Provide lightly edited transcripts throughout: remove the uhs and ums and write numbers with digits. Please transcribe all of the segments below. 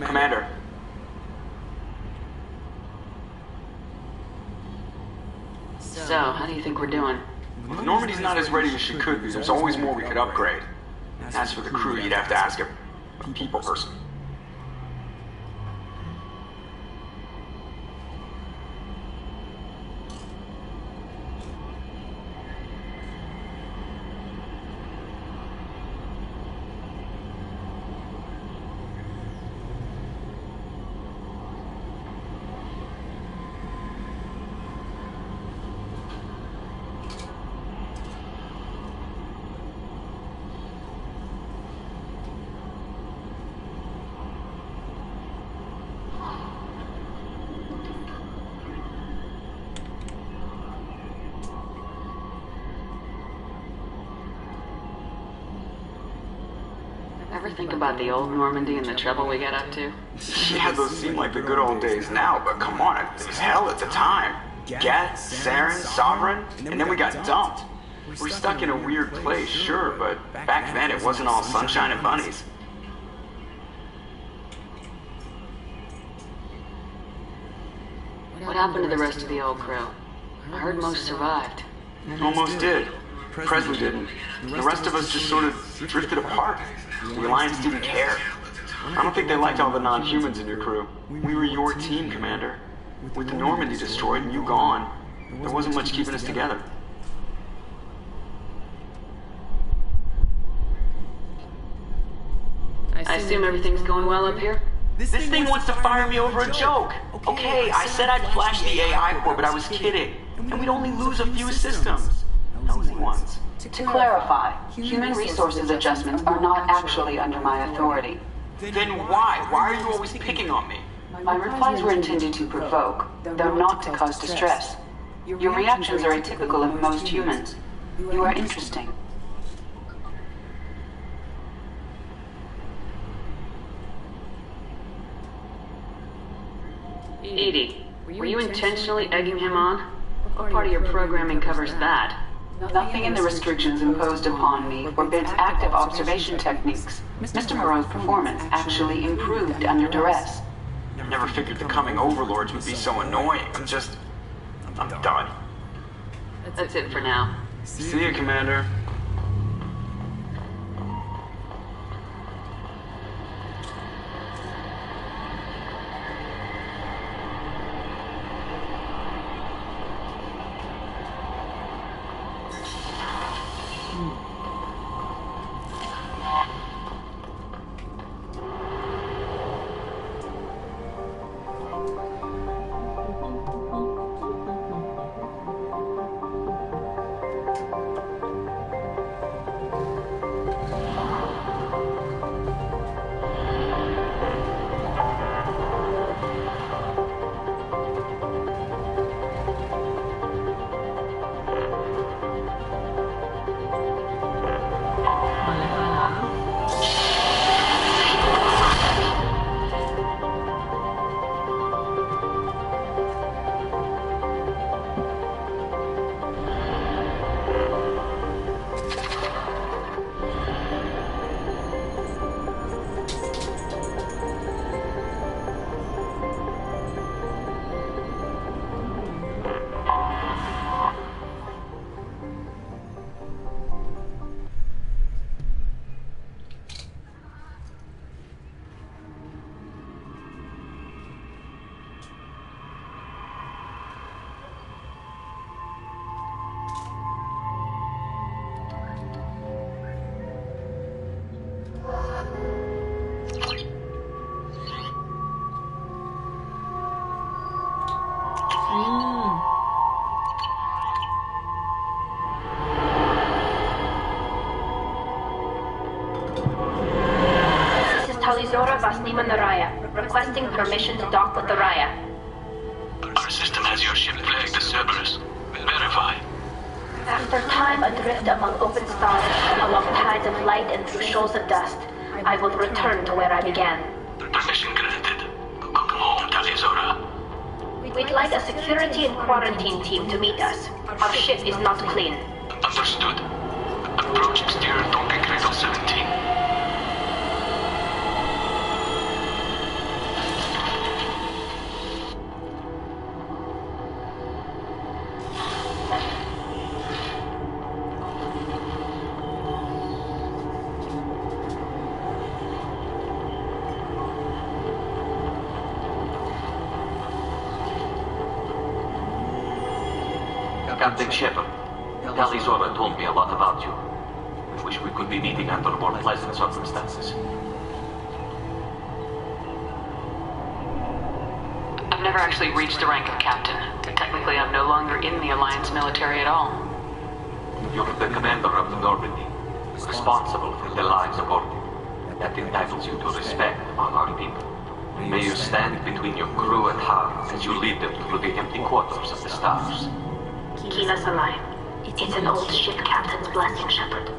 Commander. So, how do you think we're doing? If Normandy's not as ready as she could be, there's always more we could upgrade. As for the crew, you'd have to ask a people person. Ever think about the old Normandy and the trouble we got up to? Yeah, those seem like the good old days now, but come on, it was hell at the time. Geth, Saren, Sovereign, and then we got dumped. We're stuck in a weird place, sure, but back then it wasn't all sunshine and bunnies. What happened to the rest of the old crew? I heard most survived. Almost did. Presley didn't. The rest of us just sort of drifted apart. The Alliance didn't care. I don't think they liked all the non-humans in your crew. We were your team, Commander. With the Normandy destroyed and you gone, there wasn't much keeping us together. I assume everything's going well up here? This thing wants to fire me over a joke. Okay, I said I'd flash the AI core, but I was kidding. And we'd only lose a few systems. Nosy ones. To clarify, human resources adjustments are not actually under my authority. Then why? Why are you always picking on me? My replies were intended to provoke, though not to cause distress. Your reactions are atypical of most humans. You are interesting. Edie, were you intentionally egging him on? What part of your programming covers that? Nothing in the restrictions imposed upon me forbids active observation techniques. Mr. Moreau's performance actually improved under duress. Never figured the coming overlords would be so annoying. I'm done. That's it for now. See you, Commander. Talizora Vasnima Naraya, requesting permission to dock with the Raya. Our system has your ship flagged as Cerberus. Verify. After time adrift among open stars, along tides of light and through shoals of dust, I will return to where I began. Permission granted. Welcome home, Talizora. We'd like a security and quarantine team to meet us. Our ship is not clean. Understood. Approach exterior docking cradle 17. Captain Shepard, Talizora told me a lot about you. I wish we could be meeting under more pleasant circumstances. I've never actually reached the rank of captain. Technically, I'm no longer in the Alliance military at all. You're the commander of the Normandy, responsible for the lives of all. That entitles you to respect among our people. May you stand between your crew and harm as you lead them through the empty quarters of the stars. Keep us alive. It's an old ship captain's blessing, Shepard.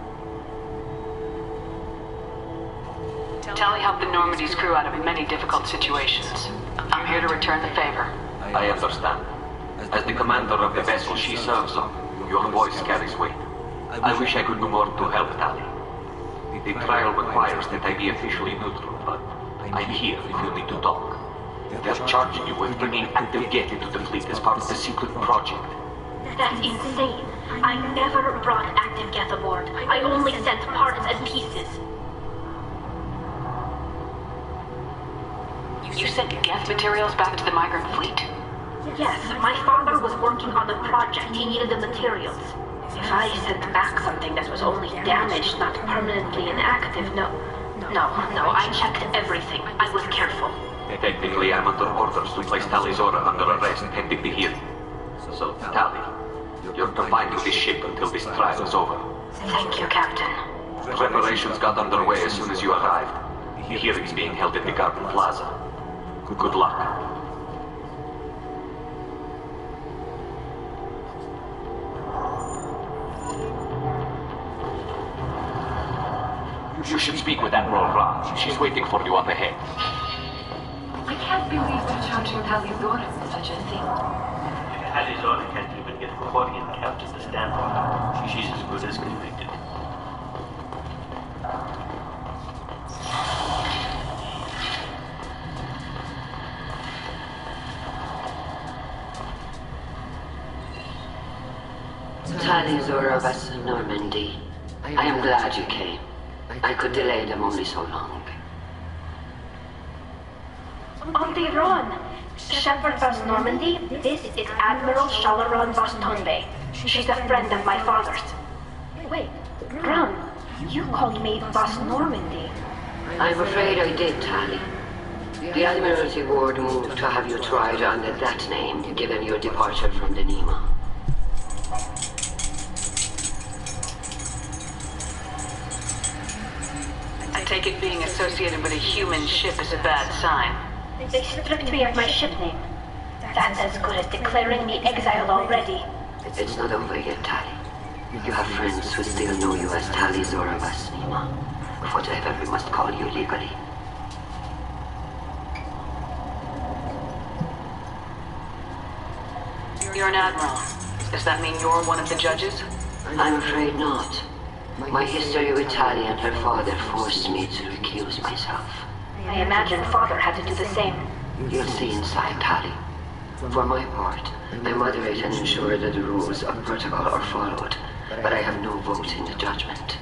Tali helped the Normandy's crew out of many difficult situations. I'm here to return the favor. I understand. As the commander of the vessel she serves on, your voice carries weight. I wish I could do more to help Tali. The trial requires that I be officially neutral, but I'm here if you need to talk. They're charging you with bringing active Geth into the fleet as part of the secret project. That's insane. I never brought active Geth aboard. I only sent parts and pieces. You sent Geth materials back to the migrant fleet? Yes, my father was working on the project. He needed the materials. If I sent back something that was only damaged, not permanently inactive, no, I checked everything. I was careful. Technically, I'm under orders to place Talizora under arrest pending the hearing. So, Tali, you're confined to this ship until this trial is over. Thank you, Captain. Preparations got underway as soon as you arrived. The hearing's being held at the Garden Plaza. Good luck. You should speak with Admiral Ra. She's waiting for you on the head. I can't believe they're charging Talizora with such a thing. Talizora can't even get Quarian captain to stand for her. She's as good as convicted. Talizora of us in Normandy. I am glad you came. I could delay them only so long. On the run! Shepard vs. Normandy, this is Admiral Shalaron vs. Tonbay. She's a friend of my father's. Wait, Grun, you called me vs. Normandy. I'm afraid I did, Tali. The Admiralty Board moved to have you tried under that name, given your departure from the Nima. I take it being associated with a human ship is a bad sign. They stripped me of my ship name. That's as good as declaring me exiled already. It's not over yet, Tali. You have friends who still know you as Talizora vs. Nima. Whatever we must call you legally. You're an admiral. Does that mean you're one of the judges? I'm afraid not. My history with Tali and her father forced me to recuse myself. I imagine father had to do the same. You'll see inside, Tali. For my part, I moderate and ensure that the rules of protocol are followed, but I have no vote in the judgment.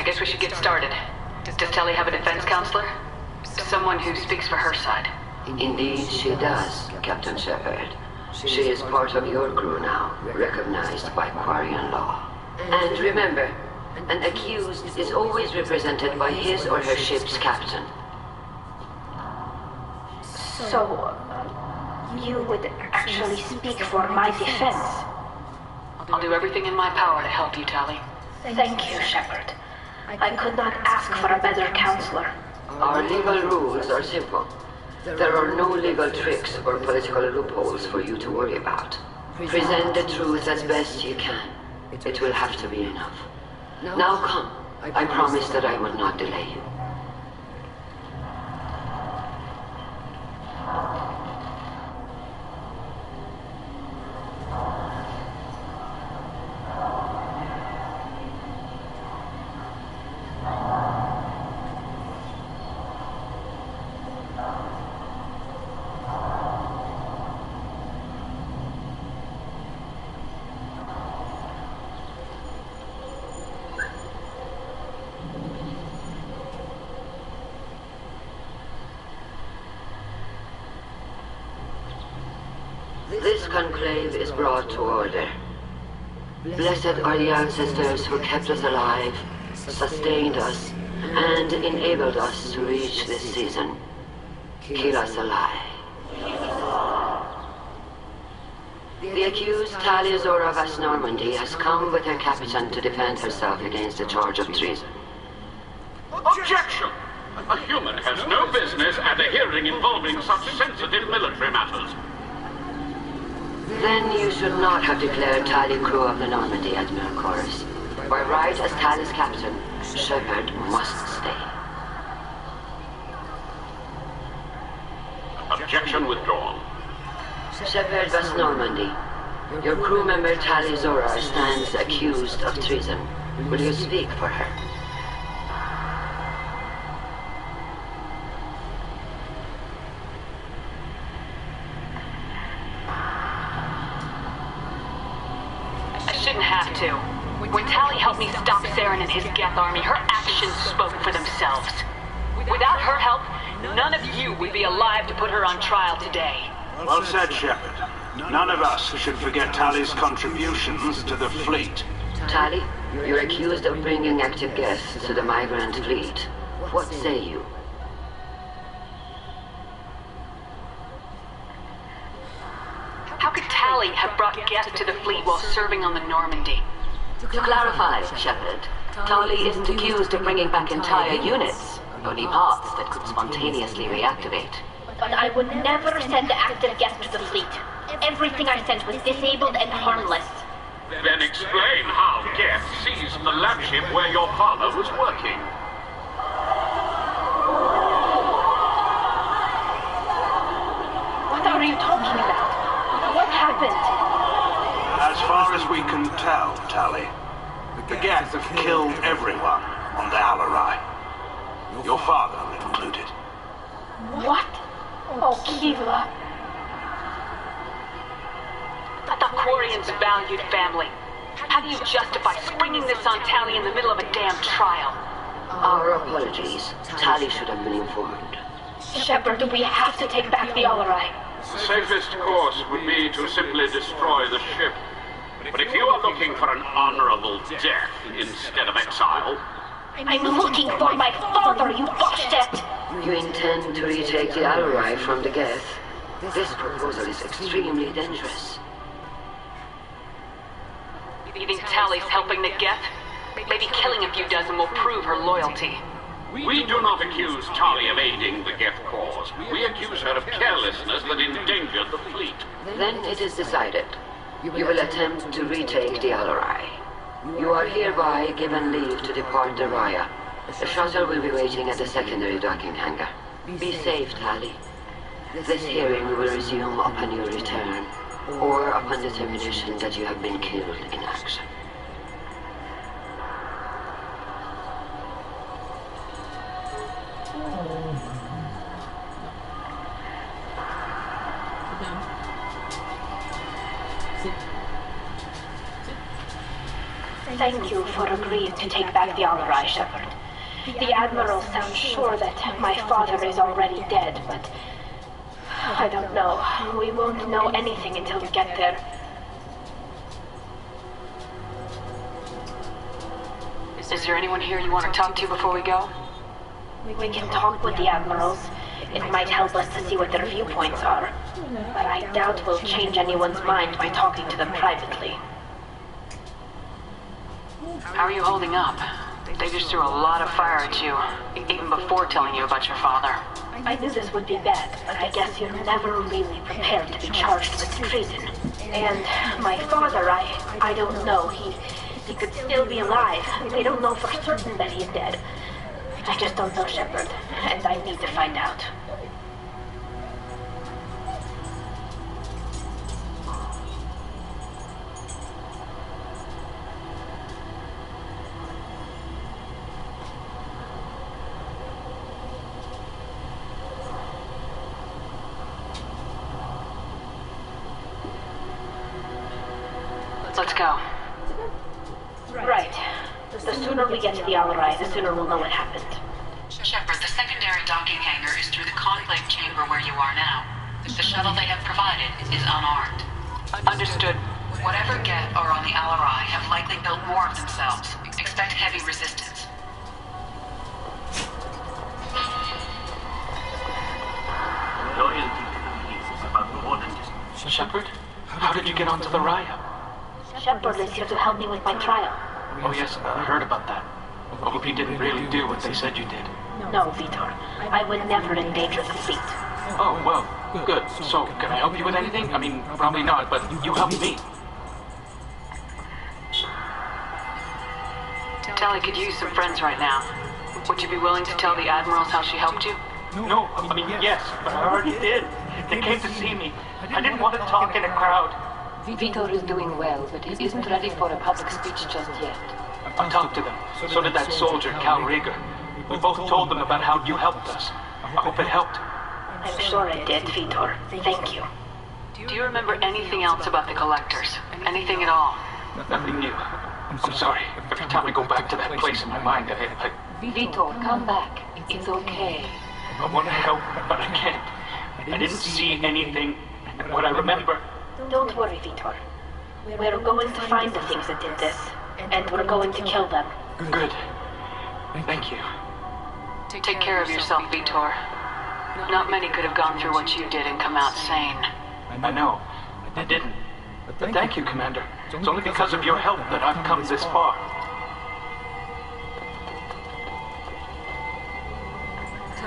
I guess we should get started. Does Tali have a defense counselor? Someone who speaks for her side. Indeed, she does, Captain Shepard. She is part of your crew now, recognized by Quarian law. And remember, an accused is always represented by his or her ship's captain. So, you would actually speak for my defense? I'll do everything in my power to help you, Tali. Thank you, Shepard. I could not ask for a better counselor. Our legal rules are simple. There are no legal tricks or political loopholes for you to worry about. Present the truth as best you can. It will have to be enough. Now come. I promise that I will not delay you. This conclave is brought to order. Blessed are the ancestors who kept us alive, sustained us, and enabled us to reach this season. Keep us alive. The accused Tali Zora Vas Normandy has come with her captain to defend herself against a charge of treason. Objection! A human has no business at a hearing involving such sensitive military matters. Then you should not have declared Tali crew of the Normandy, Admiral Corus. By right as Tali's captain, Shepard must stay. Objection withdrawn. Shepard Vas Normandy, your crew member Tali Zora stands accused of treason. Will you speak for her? When Tali helped me stop Saren and his Geth army, her actions spoke for themselves. Without her help, none of you would be alive to put her on trial today. Well said, Shepard. None of us should forget Tali's contributions to the fleet. Tali, you're accused of bringing active Geth to the migrant fleet. What say you? How could Tali have brought Geth to the fleet while serving on the Normandy? To clarify, Shepard, Tali isn't accused of bringing back entire units, only parts that could spontaneously reactivate. But I would never send active Geth to the fleet. Everything I sent was disabled and harmless. Then explain how Geth seized the lab ship where your father was working. What are you talking about? What happened? As far as we can tell, Tali, the Geth have killed everyone on the Alarai. Your father included. What? Oh, Kiva. The Quarian's valued family. How do you justify springing this on Tali in the middle of a damn trial? Our apologies. Tali should have been informed. Shepard, we have to take back the Alarai. The safest course would be to simply destroy the ship. But if you are looking for an honorable death instead of exile... I'm looking for my father, you bastard! You intend to retake the Alarai from the Geth? This proposal is extremely dangerous. You think Tali's helping the Geth? Maybe killing a few dozen will prove her loyalty. We do not accuse Tali of aiding the Geth cause. We accuse her of carelessness that endangered the fleet. Then it is decided. You will attempt to retake the Alarai. You are hereby given leave to depart the Raya. The shuttle will be waiting at the secondary docking hangar. Be safe, Tali. This hearing will resume upon your return, or upon determination that you have been killed in action. Thank you for agreeing to take back the Alarai, Shepard. The Admiral sounds sure that my father is already dead, but... I don't know. We won't know anything until we get there. Is there anyone here you want to talk to before we go? We can talk with the Admirals. It might help us to see what their viewpoints are. But I doubt we'll change anyone's mind by talking to them privately. How are you holding up? They just threw a lot of fire at you, even before telling you about your father. I knew this would be bad, but I guess you're never really prepared to be charged with treason. And my father, I don't know. He could still be alive. They don't know for certain that he's dead. I just don't know, Shepard, and I need to find out. Let's go. Right. The sooner we get to the Alarai, the sooner we'll know what happened. Shepard, the secondary docking hangar is through the conclave chamber where you are now. The shuttle they have provided is unarmed. Understood. Whatever Geth are on the Alarai have likely built more of themselves. Expect heavy resistance. Loyalty to the fleet is about more than just... Shepard, how did you get onto the Raya? Shepard is here to help me with my trial. Oh yes, I heard about that. I hope you didn't really do what they said you did. No, Vitor. I would never endanger the fleet. Oh, well, good. So, can I help you with anything? I mean, probably not, but you helped me. Tali could use some friends right now. Would you be willing to tell the Admirals how she helped you? No, I mean, yes, but I already did. They came to see me. I didn't want to talk in a crowd. Vitor is doing well, but he isn't ready for a public speech just yet. I talked to them. So did that soldier, Cal Rieger. We both told them about how you helped us. I hope it helped. I'm sure it did, Vitor. Thank you. Do you remember anything else about the Collectors? Anything at all? Nothing new. I'm sorry. Every time I go back to that place in my mind, I Vitor, come back. It's okay. I want to help, but I can't. I didn't see anything. And what I remember... Don't worry, Vitor. We're going to find the things that did this, and we're going to kill them. Good. Thank you. Take care of yourself, Vitor. Not many could have gone through what you did and come out sane. I know. I didn't. But thank you, Commander. It's only because of your help that I've come this far.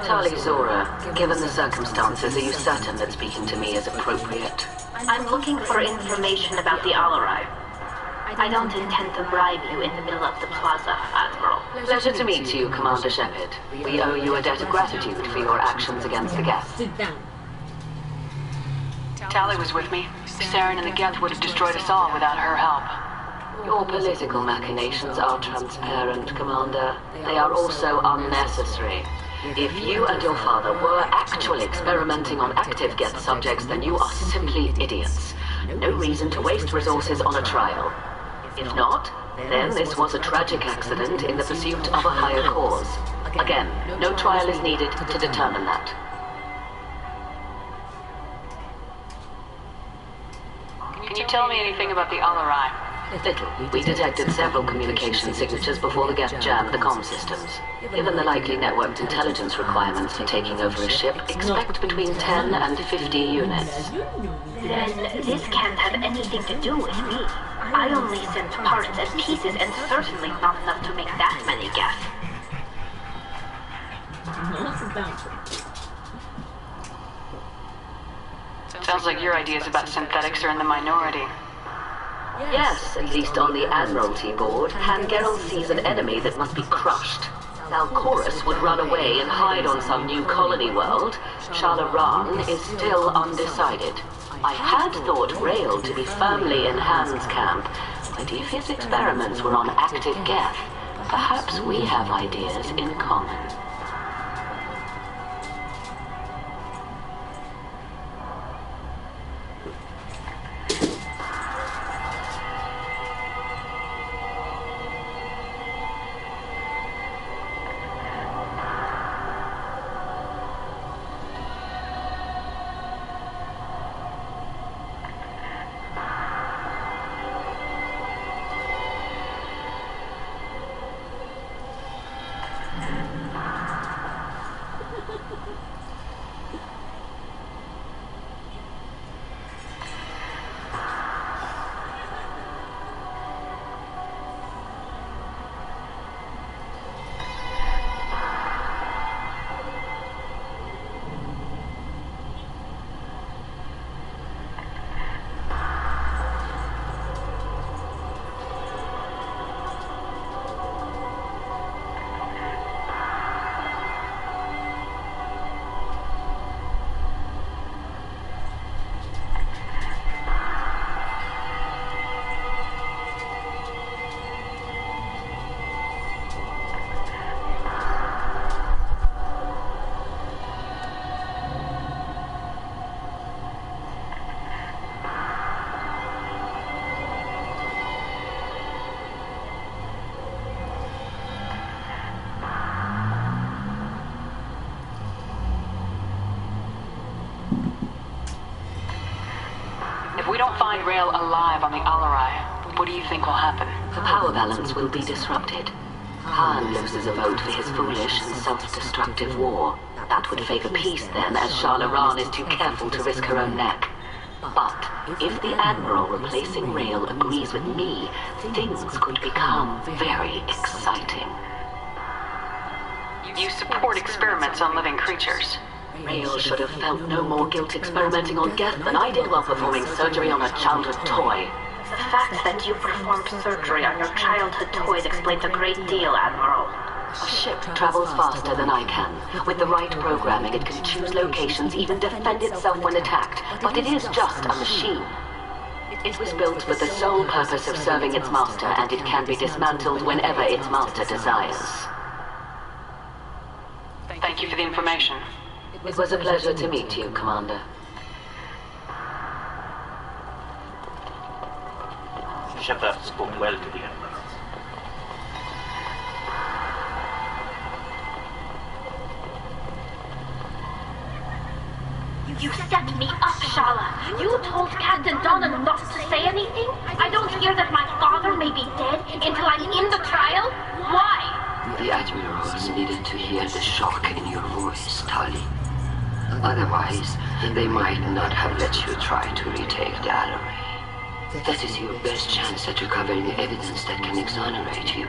Tali Zora, given the circumstances, are you certain that speaking to me is appropriate? I'm looking for information about the Alarai. I don't intend to bribe you in the middle of the plaza, Admiral. Pleasure to meet you, Commander Shepard. We owe you a debt of gratitude for your actions against the Geth. Sit down. Tali was with me. Saren and the Geth would have destroyed us all without her help. Your political machinations are transparent, Commander. They are also unnecessary. If you and your father were actually experimenting on active Geth subjects, then you are simply idiots. No reason to waste resources on a trial. If not, then this was a tragic accident in the pursuit of a higher cause. Again, no trial is needed to determine that. Can you tell me anything about the Alarai? Little. We detected several communication signatures before the Geth jammed the comm systems. Given the likely networked intelligence requirements for taking over a ship, expect between 10 and 50 units. Then this can't have anything to do with me. I only sent parts and pieces, and certainly not enough to make that many Geth. Sounds like your ideas about synthetics are in the minority. Yes, at least on the Admiralty board, Hangerel sees an enemy that must be crushed. Valkorus would run away and hide on some new colony world. Shalaran is still undecided. I had thought Rail to be firmly in Han's camp, but if his experiments were on active Geth, perhaps we have ideas in common. If we don't find Rail alive on the Alarai, what do you think will happen? The power balance will be disrupted. Han loses a vote for his foolish and self-destructive war. That would favor peace then, as Shalaran is too careful to risk her own neck. But if the Admiral replacing Rail agrees with me, things could become very exciting. You support experiments on living creatures. Rail should have felt no more guilt experimenting on Geth than I did while performing surgery on a childhood toy. The fact that you performed surgery on your childhood toys explains a great deal, Admiral. A ship travels faster than I can. With the right programming, it can choose locations, even defend itself when attacked. But it is just a machine. It was built with the sole purpose of serving its master, and it can be dismantled whenever its master desires. Thank you for the information. It was a pleasure to meet you, Commander. Shepard spoke well to the Admiral. You set me up, Shala. You told Captain Donna not to say anything? I don't hear that my father may be dead until I'm in the trial? Why? The Admirals needed to hear the shock in your voice, Tali. Otherwise, they might not have let you try to retake the Alarai. That is your best chance at recovering evidence that can exonerate you.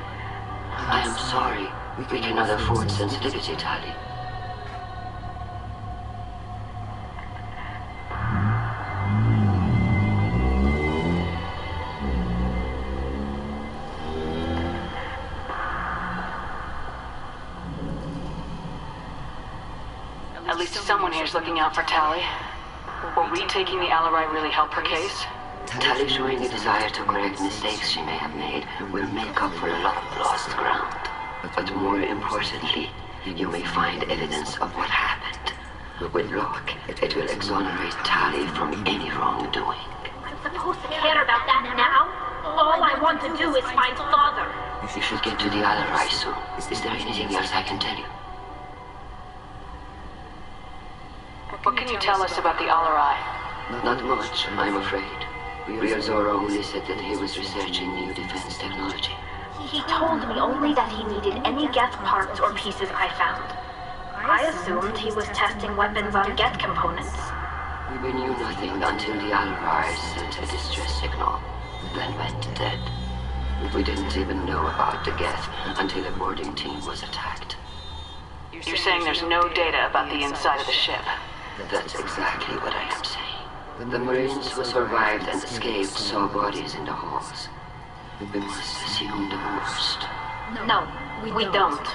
I am sorry. We cannot afford sensitivity, Tali. At least someone here's looking out for Tali. Will retaking the Alarai really help her case? Tali showing a desire to correct mistakes she may have made will make up for a lot of lost ground. But more importantly, you may find evidence of what happened. With luck, it will exonerate Tali from any wrongdoing. I'm supposed to care about that now? All I want to do is find Father. You should get to the Alarai soon. Is there anything else I can tell you? What can you tell us about the Alarai? Not much, I'm afraid. Real Zora only said that he was researching new defense technology. He told me only that he needed any Geth parts or pieces I found. I assumed he was testing weapons on Geth components. We knew nothing until the Alarai sent a distress signal, then went dead. We didn't even know about the Geth until a boarding team was attacked. You're saying there's no data about the inside of the ship? That's exactly what I am saying. The Marines who survived and escaped saw bodies in the halls. We must assume the worst. No, we don't.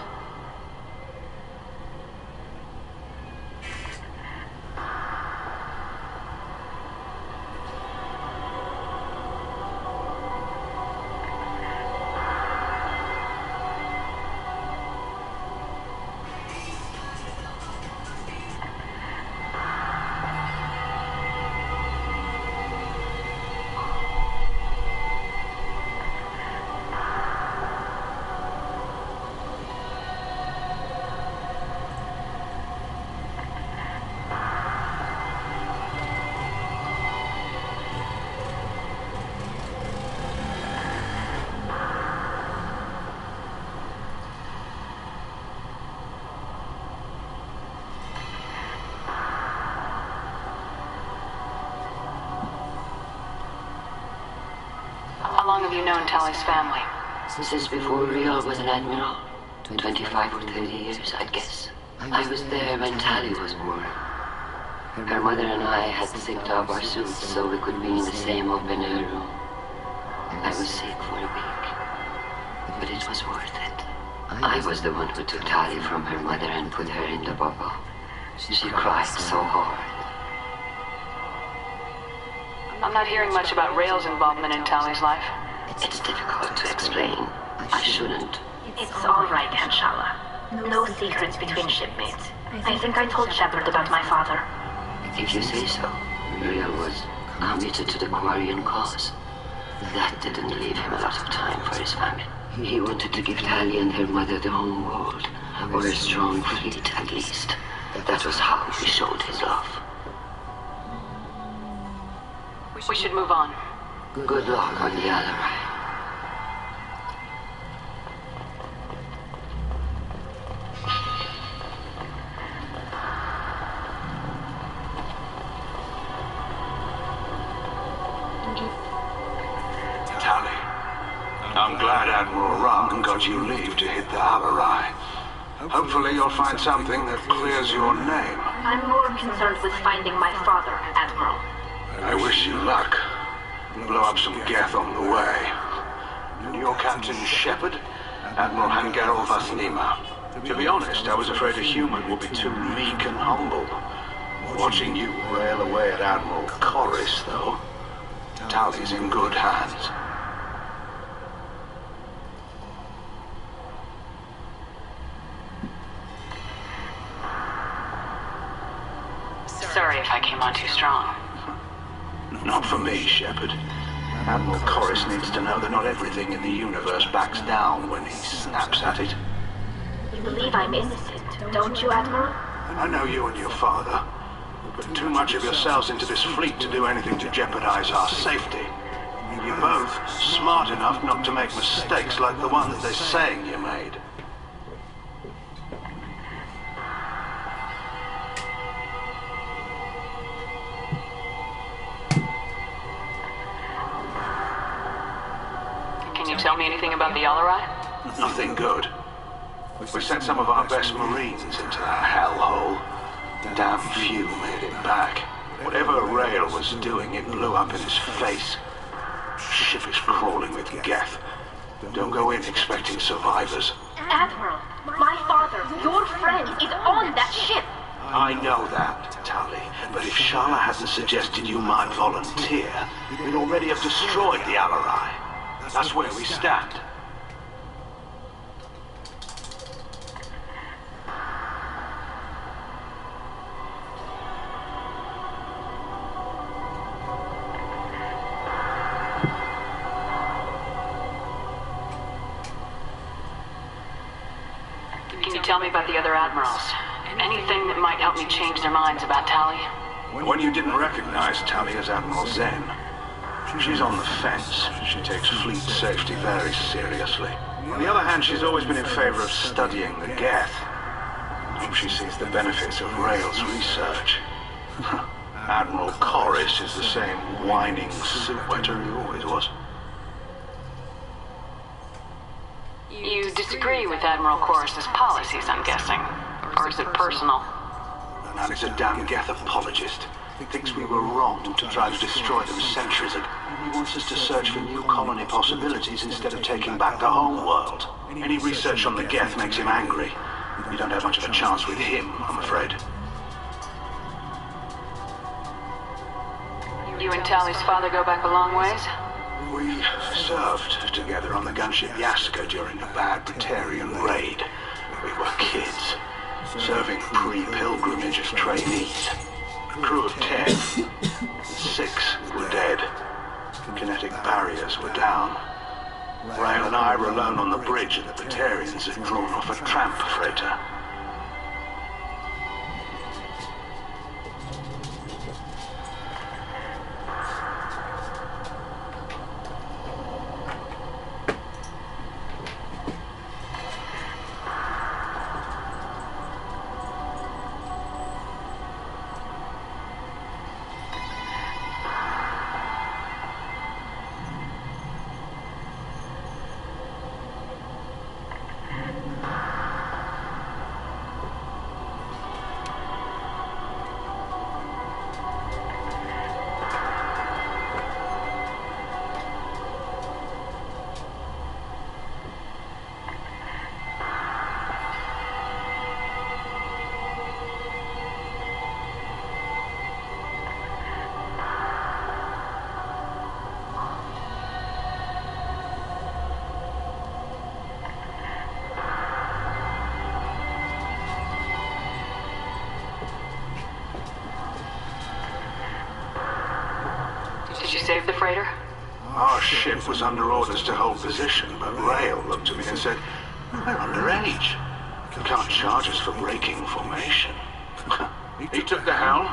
How long have you known Tali's family? Since before Real was an admiral. 25 or 30 years, I'd guess. I was there when Tali was born. Her mother and I had synced up our suits so we could be in the same open air room. I was sick for a week, but it was worth it. I was the one who took Tali from her mother and put her in the bubble. She cried so hard. I'm not hearing much about Rail's involvement in Tali's life. It's difficult to explain. I shouldn't. It's all right, Anshala. No secrets between shipmates. I think I told Shepard about my father. If you say so, Real was committed to the Quarian cause. That didn't leave him a lot of time for his family. He wanted to give Tali and her mother the home world, or a strong fleet at least. That was how he showed his love. We should move on. Good luck on the Alarai. Tali, I'm glad Admiral Rahman got you leave to hit the Alarai. Hopefully you'll find something that clears your name. I'm more concerned with finding my father, Admiral. I wish you luck. Blow up some Geth on the way. And your Captain Shepard? Admiral Hangerl Vasnima. To be honest, I was afraid a human would be too meek and humble. Watching you rail away at Admiral Corris, though, Tali's in good hands. Sorry if I came on too strong. Not for me, Shepard. Admiral Corris needs to know that not everything in the universe backs down when he snaps at it. You believe I'm innocent, don't you, Admiral? I know you and your father. Put too much of yourselves into this fleet to do anything to jeopardize our safety. You're both smart enough not to make mistakes like the ones they're saying you made. Can you tell me anything about the Alarai? Nothing good. We sent some of our best Marines into that hellhole. Damn few made it back. Whatever Rail was doing, it blew up in his face. Ship is crawling with Geth. Don't go in expecting survivors. Admiral, my father, your friend, is on that ship. I know that, Tally, but if Shala hadn't suggested you might volunteer, we'd already have destroyed the Alarai. That's where we stand. Can you tell me about the other admirals? Anything that might help me change their minds about Tally? When you didn't recognize Tally as Admiral Zen, she's on the fence. She takes fleet safety very seriously. On the other hand, she's always been in favor of studying the Geth. She sees the benefits of Rail's research. Admiral Corris is the same whining soup-wetter he always was. You disagree with Admiral Corris's policies, I'm guessing. Or is it personal? And he's a damn Geth apologist. He thinks we were wrong to try to destroy them centuries ago. He wants us to search for new colony possibilities instead of taking back the home world. Any research on the Geth makes him angry. You don't have much of a chance with him, I'm afraid. You and Tally's father go back a long ways? We served together on the gunship Yaska during a bad Batarian raid. We were kids, serving pre-pilgrimage as trainees. Crew of 10, 6 were dead. Kinetic barriers were down. Rail and I were alone on the bridge, and the Batarians had drawn off a tramp freighter. Did you save the freighter? Our ship was under orders to hold position, but Rail looked at me and said, "We're underage. You can't charge us for breaking formation." He took the helm,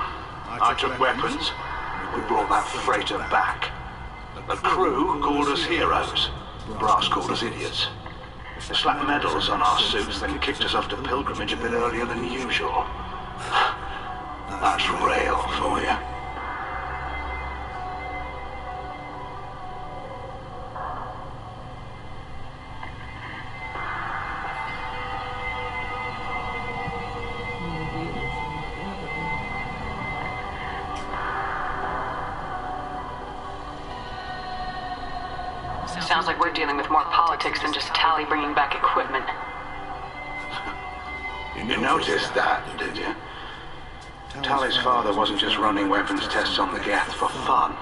I took weapons. We brought that freighter back. The crew called us heroes. Brass called us idiots. They slapped medals on our suits, then kicked us off to pilgrimage a bit earlier than usual. That's Rail for you. Sounds like we're dealing with more politics than just Tally bringing back equipment. You noticed that, did you? Tally's father wasn't just running weapons tests on the Geth for fun.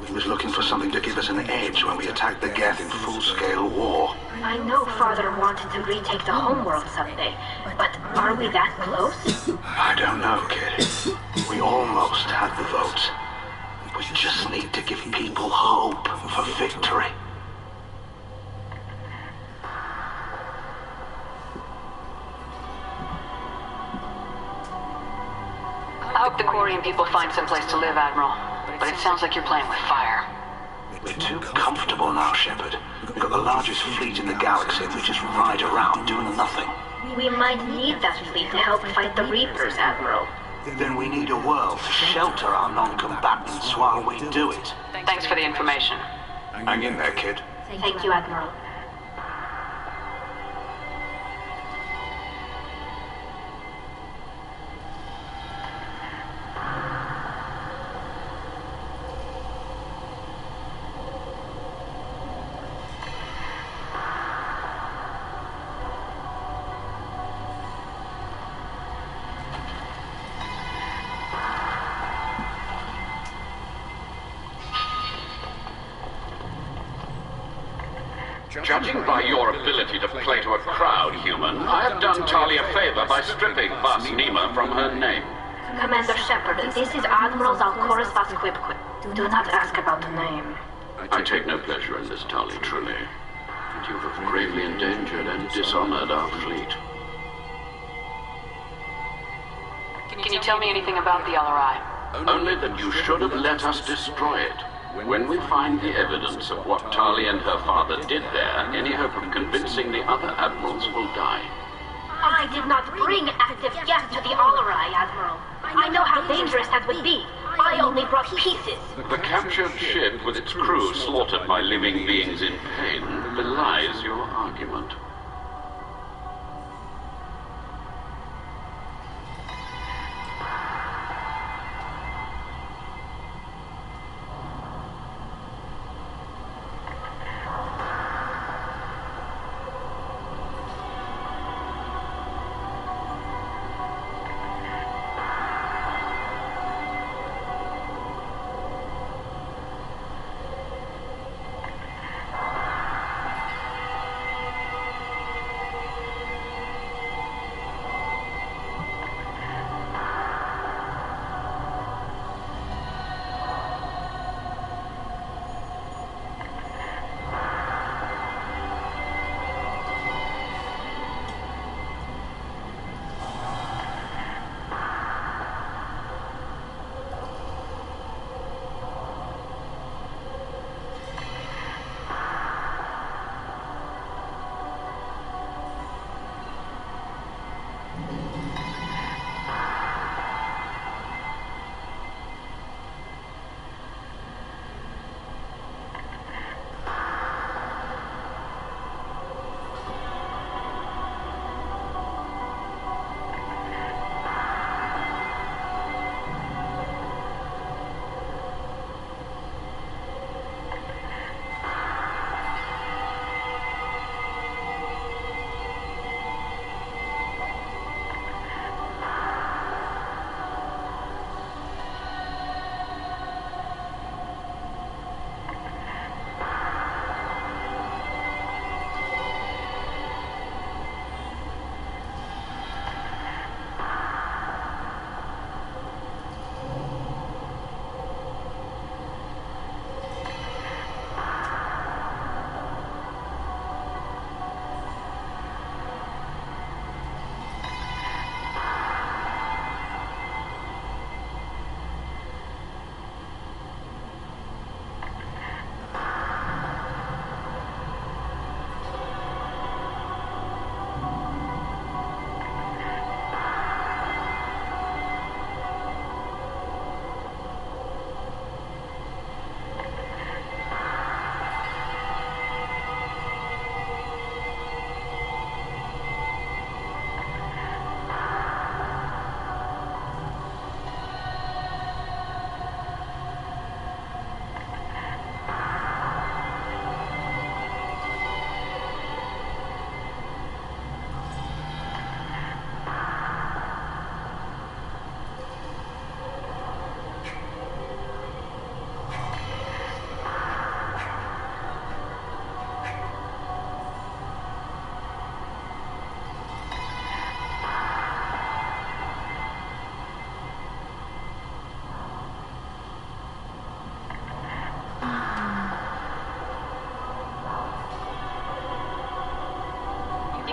He was looking for something to give us an edge when we attacked the Geth in full-scale war. I know Father wanted to retake the homeworld someday, but are we that close? I don't know, kid. We almost had the votes. We just need to give people hope for victory. I hope the Quarian people find someplace to live, Admiral. But it sounds like you're playing with fire. We're too comfortable now, Shepard. We've got the largest fleet in the galaxy and we just ride around doing nothing. We might need that fleet to help fight the Reapers, Admiral. Then we need a world to shelter our non-combatants while we do it. Thanks for the information. Hang in there, kid. Thank you, Admiral. Judging by your ability to play to a crowd, human, I have done Tali a favor by stripping Vas Nima from her name. Commander Shepard, this is Admiral Zalkoris Vasquipquip. Do not ask about the name. I take no pleasure in this, Tali, truly. And you have gravely endangered and dishonored our fleet. Can you tell me anything about the LRI? Only that you should have let us destroy it. When we find the evidence of what Tali and her father did there, any hope of convincing the other admirals will die. I did not bring active gas to the Alarai, Admiral. I know how dangerous that would be. I only brought pieces. The captured ship with its crew slaughtered by living beings in pain belies your argument.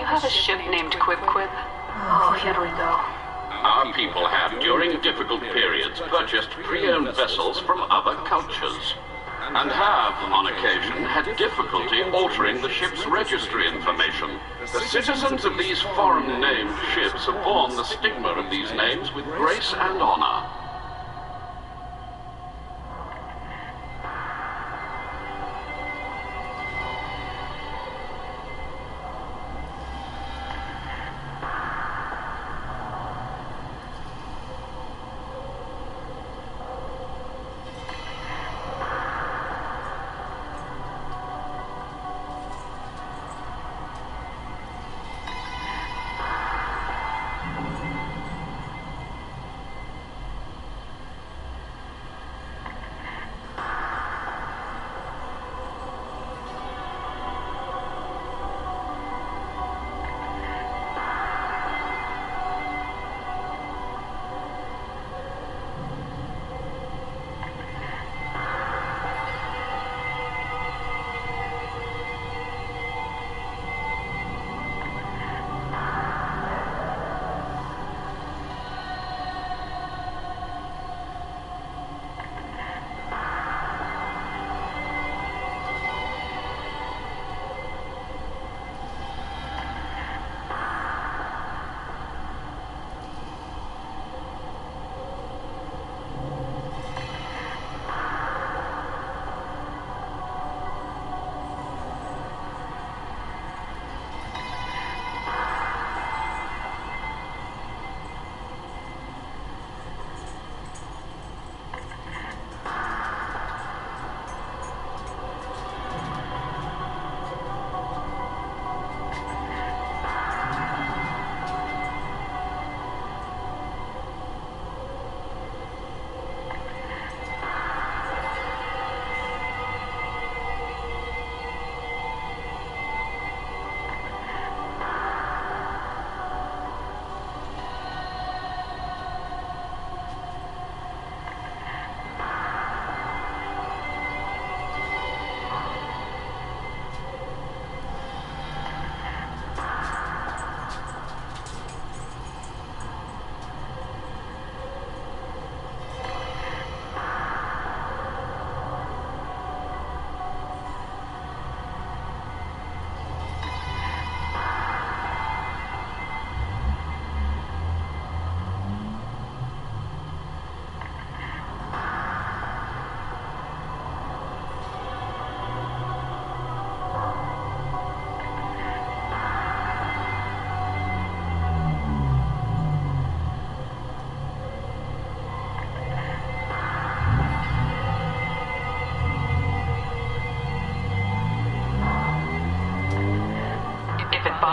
have a ship named Quip-Quip? Oh, here we go. Our people have, during difficult periods, purchased pre-owned vessels from other cultures, and have, on occasion, had difficulty altering the ship's registry information. The citizens of these foreign-named ships have borne the stigma of these names with grace and honor.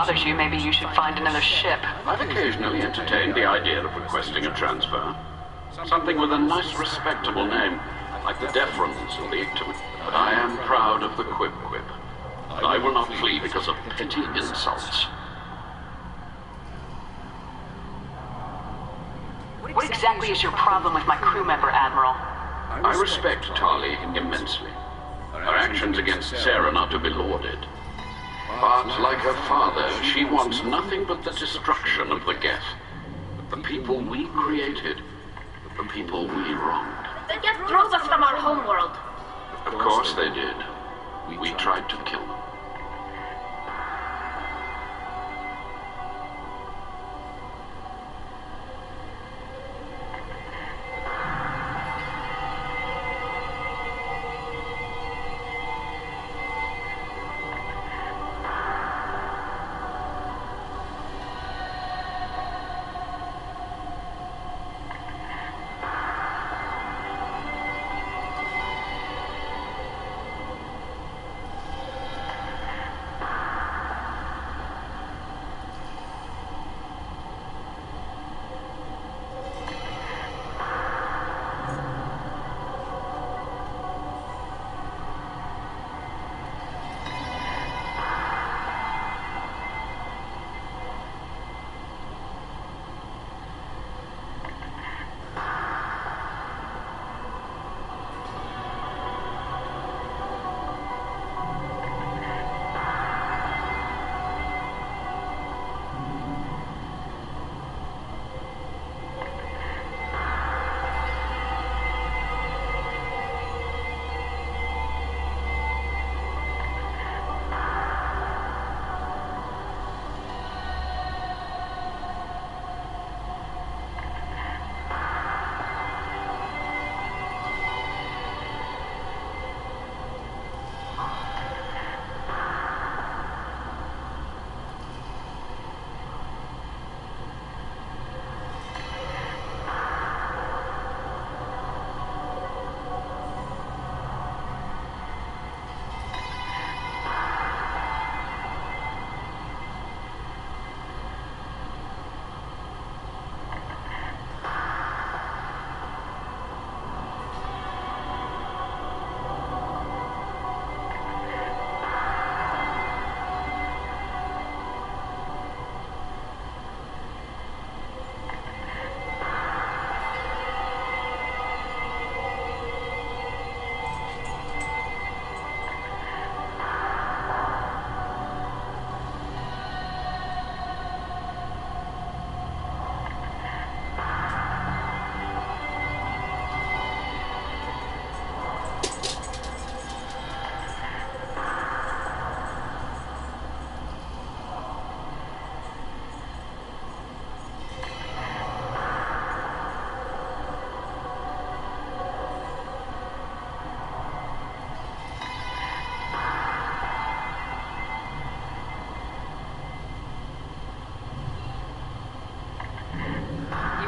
bothers you, maybe you should find another ship. I've occasionally entertained the idea of requesting a transfer. Something with a nice, respectable name, like the Deferens or the Ictum. But I am proud of the Quip-Quip. I will not flee because of petty insults. What exactly is your problem with my crew member, Admiral? I respect Tali immensely. Her actions against Sarah are not to be lauded. But, like her father, she wants nothing but the destruction of the Geth. The people we created. The people we wronged. The Geth drove us from our homeworld. Of course they did. We tried to kill them.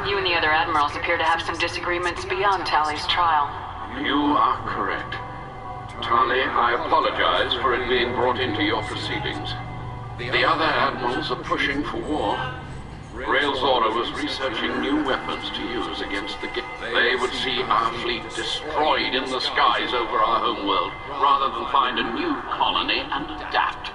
You and the other admirals appear to have some disagreements beyond Tali's trial. You are correct. Tali, I apologize for it being brought into your proceedings. The other admirals are pushing for war. Railzora was researching new weapons to use against the Geth. They would see our fleet destroyed in the skies over our homeworld, rather than find a new colony and adapt.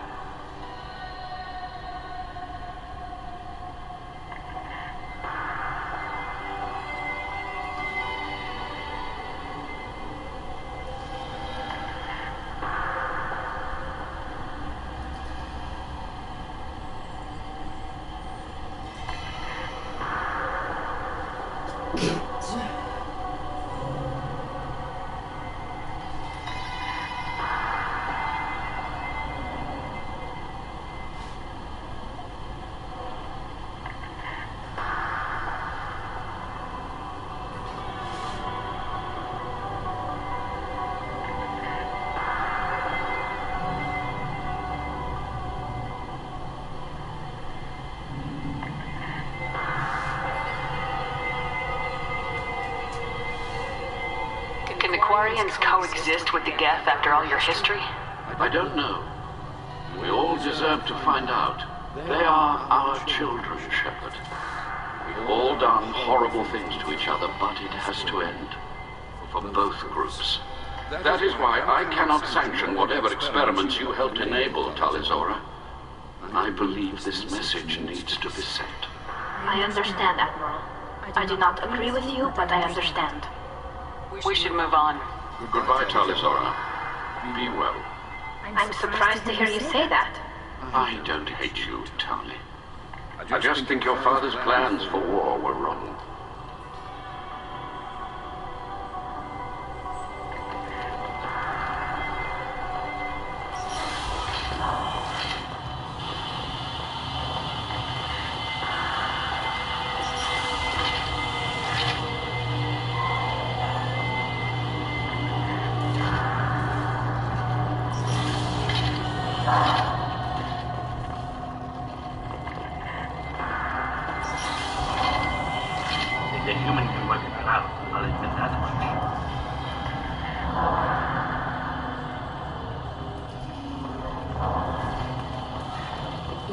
Can the Quarians coexist with the Geth after all your history? I don't know. We all deserve to find out. They are our children, Shepard. We've all done horrible things to each other, but it has to end. For both groups. That is why I cannot sanction whatever experiments you helped enable, Talizora. I believe this message needs to be sent. I understand, Admiral. I do not agree with you, but I understand. We should move on. Goodbye, Talizora. Be well. I'm surprised to hear you say that. I don't hate you, Tali. I just think your father's plans for war were wrong. The human can work it out, I'll admit that much.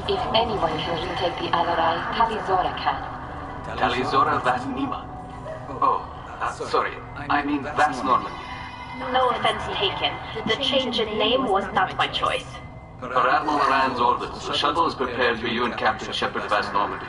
If anyone can retake the Alarai, Talizora can. Talizora Vas Nima. Oh, sorry. I mean Vas Normandy. No offense taken. The change in name was not my choice. Per Admiral Rand's orders, the shuttle is prepared for you and Captain Shepard Vas Normandy.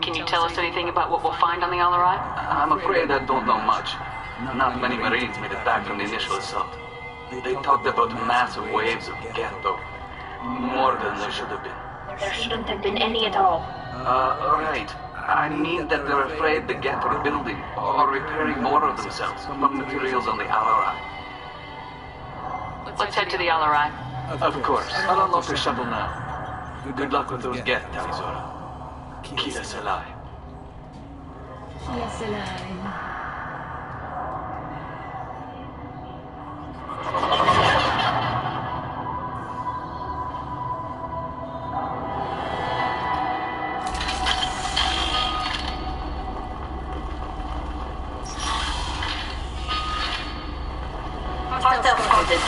Can you tell us anything about what we'll find on the Alarai? I'm afraid I don't know much. Not many Marines made it back from the initial assault. They talked about massive waves of Geth, though. More than there should have been. There shouldn't have been any at all. Right. I mean that they're afraid the Geth are building or repairing more of themselves from materials on the Alarai. Let's head to the Alarai. Of course. I'll unlock the shuttle now. Good luck with those Geth, Talizora. Keep us alive. Yes, alive. Hostile spotted.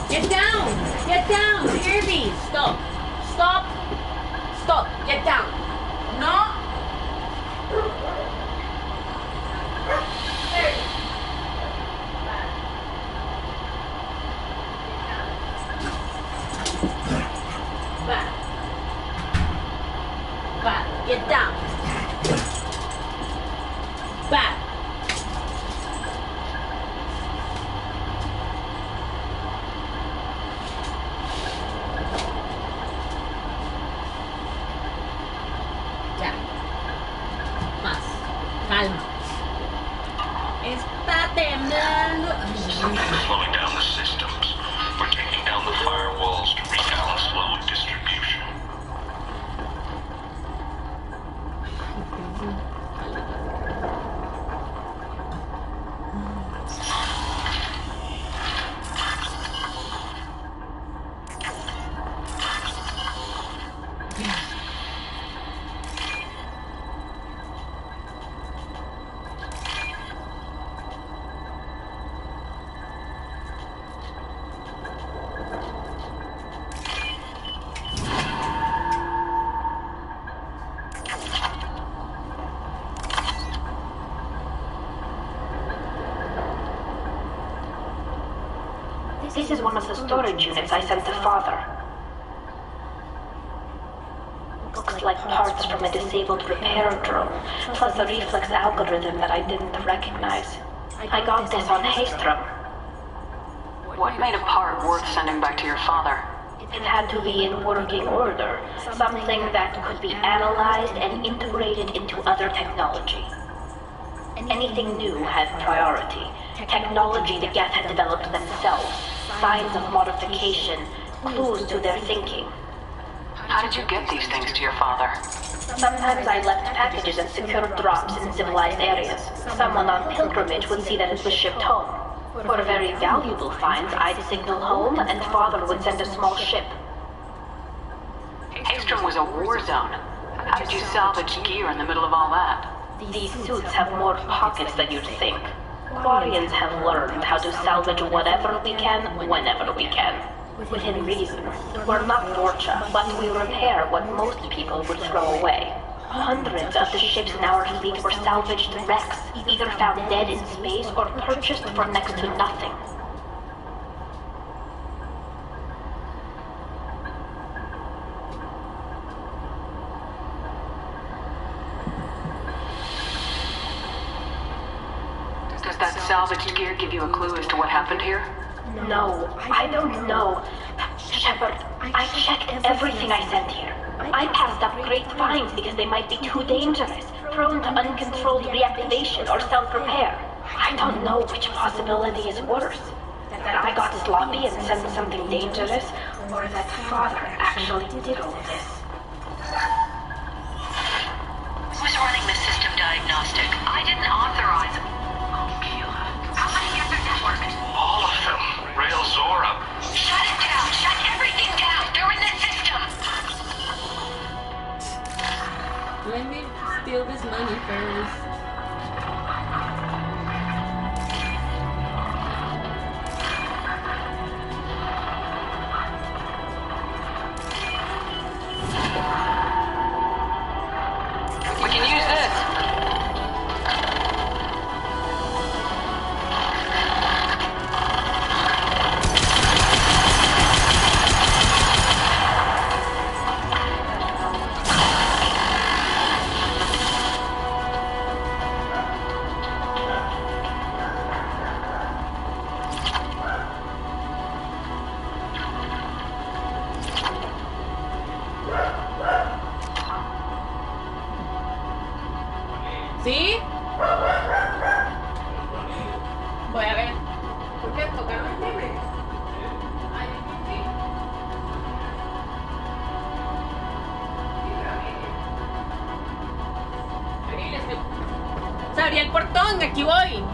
Get down! Get down! Irby! Stop! Stop! Stop! Get down! No! Back. Back. Get down. Back. Ya. Más. Calma. Está temblando. We're slowing down the systems. We're taking down the firewalls to rebalance load distribution. This is one of the storage units I sent to Father. Looks like parts from a disabled repair drone, plus a reflex algorithm that I didn't recognize. I got this on Haystrom. What made a part worth sending back to your father? It had to be in working order, something that could be analyzed and integrated into other technology. Anything new had priority. Technology the Geth had developed themselves, signs of modification, clues to their thinking. How did you get these things to your father? Sometimes I left packages and secured drops in civilized areas. Someone on pilgrimage would see that it was shipped home. For very valuable finds, I'd signal home, and Father would send a small ship. Haystrom was a war zone. How did you salvage gear in the middle of all that? These suits have more pockets than you'd think. Quarians have learned how to salvage whatever we can, whenever we can. Within reason. We're not Dorcha, but we repair what most people would throw away. Hundreds of the ships in our fleet were salvaged wrecks, either found dead in space or purchased for next to nothing. Does that salvaged gear give you a clue as to what happened here? No, I don't know. Shepard, I checked everything I sent here. I passed up great finds because they might be too dangerous, prone to uncontrolled reactivation or self-repair. I don't know which possibility is worse. That I got sloppy and sent something dangerous, or that Father actually did all this. Who's running the system diagnostic? I didn't authorize. How many are there networked? All of them. Rail Zora. Shut it down! Shut everything down! They're in the system! Let me steal this money first. We can use this. ¿Sí? Voy a ver. ¿Por qué tocaron el timbre? Ay, sí. Se abrió el portón, aquí voy.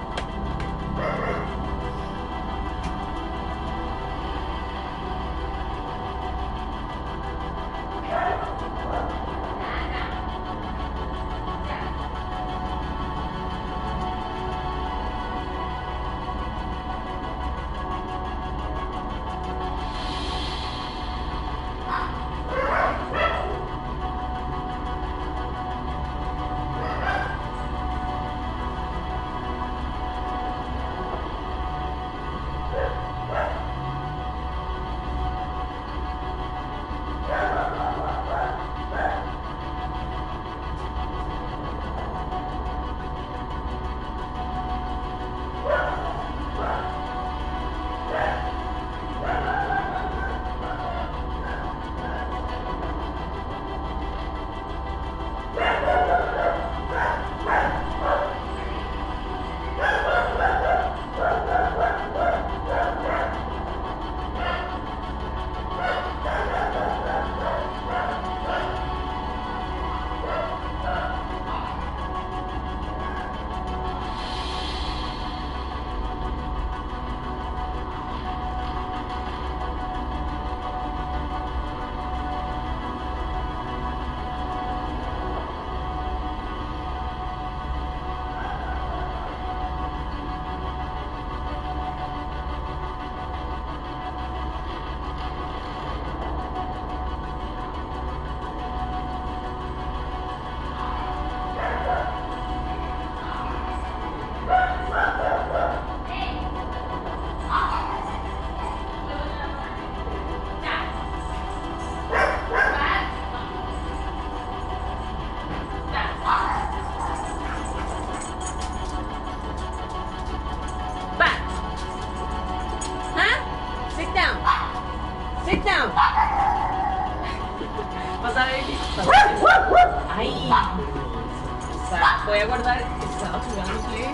voy a guardar. Estaba jugando Play.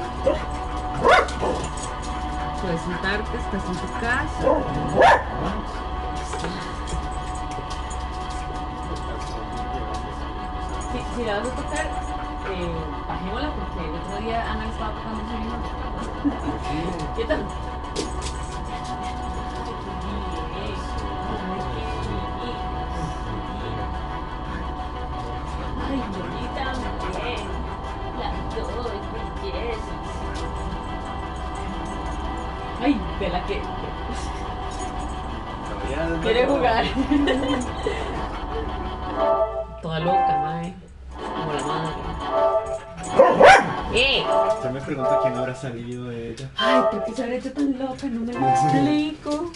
Puedes sentarte, estás en tu casa. Si la vas a tocar, bajémosla porque el otro día Ana estaba tocando su mismo. ¿Qué tal? Ay, bonita, bien. Las dos, bellezas. Ay, de la que quiere jugar. Toda loca, mae. Como la madre. Usted me pregunta quién habrá salido de ella. Ay, ¿por qué se habrá hecho tan loca? No me lo explico.